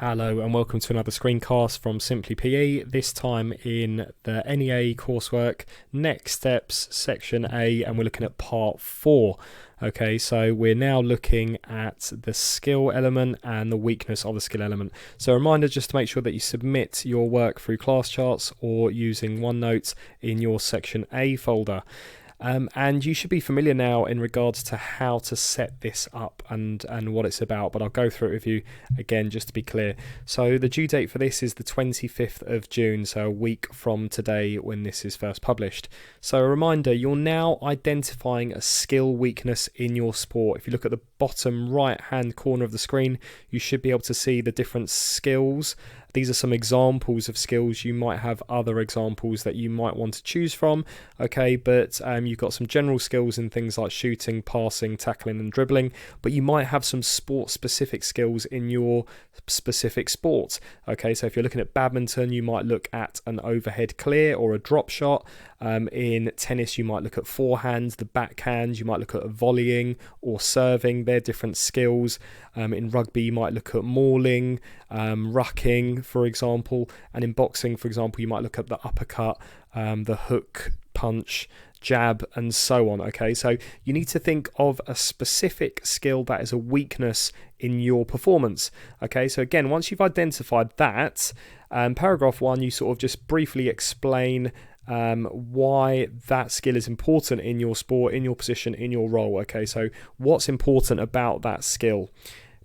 Hello and welcome to another screencast from Simply PE, this time in the NEA coursework, Next Steps, Section A, and we're looking at Part 4. Okay, so we're now looking at the skill element and the weakness of the skill element. So a reminder just to make sure that you submit your work through class charts or using OneNote in your Section A folder. And you should be familiar now in regards to how to set this up and what it's about, but I'll go through it with you again just to be clear. So the due date for this is the 25th of June, so a week from today when this is first published. So a reminder, you're now identifying a skill weakness in your sport. If you look at the bottom right hand corner of the screen, you should be able to see the different skills. These are some examples of skills. You might have other examples that you might want to choose from, okay, but you've got some general skills in things like shooting, passing, tackling and dribbling, but you might have some sport-specific skills in your specific sport, okay. So if you're looking at badminton, you might look at an overhead clear or a drop shot. In tennis, you might look at forehands, the backhand, you might look at volleying or serving. They're different skills. In rugby, you might look at mauling, rucking, for example. And in boxing, for example, you might look at the uppercut, the hook, punch, jab, and so on. Okay, so you need to think of a specific skill that is a weakness in your performance. Okay, so again, once you've identified that, paragraph 1, you sort of just briefly explain why that skill is important in your sport, in your position, in your role. Okay, so what's important about that skill?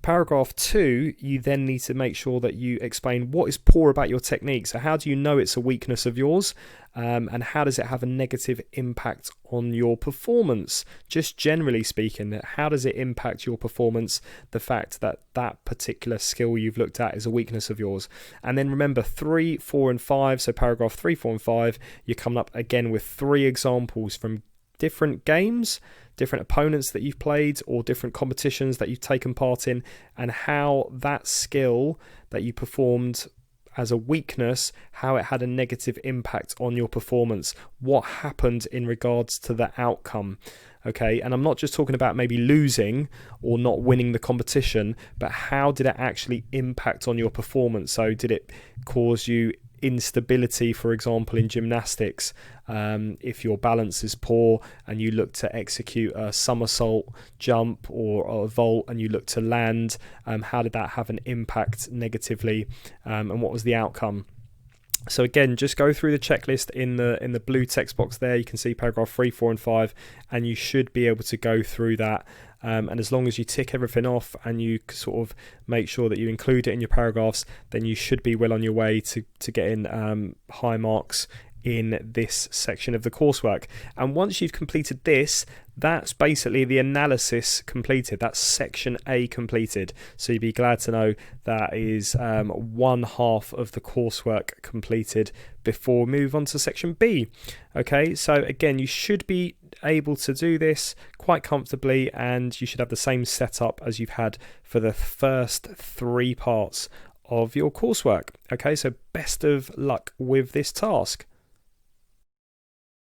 Paragraph 2, you then need to make sure that you explain what is poor about your technique. So how do you know it's a weakness of yours, and how does it have a negative impact on your performance? Just generally speaking, how does it impact your performance, the fact that that particular skill you've looked at is a weakness of yours? And then remember 3, 4 and 5, so paragraph 3, 4 and 5, you're coming up again with 3 examples from different games, different opponents that you've played, or different competitions that you've taken part in, and how that skill that you performed as a weakness, how it had a negative impact on your performance, what happened in regards to the outcome. Okay, and I'm not just talking about maybe losing or not winning the competition, but how did it actually impact on your performance? So did it cause you instability, for example, in gymnastics? If your balance is poor and you look to execute a somersault jump or a vault and you look to land, how did that have an impact negatively, and what was the outcome? So again, just go through the checklist in the blue text box there. You can see paragraph 3, 4 and 5, and you should be able to go through that. And as long as you tick everything off and you sort of make sure that you include it in your paragraphs, then you should be well on your way to getting high marks in this section of the coursework. And once you've completed this, that's basically the analysis completed. That's section A completed. So you'd be glad to know that is one half of the coursework completed before we move on to section B. Okay, so again, you should be able to do this quite comfortably, and you should have the same setup as you've had for the first 3 parts of your coursework. Okay, so best of luck with this task.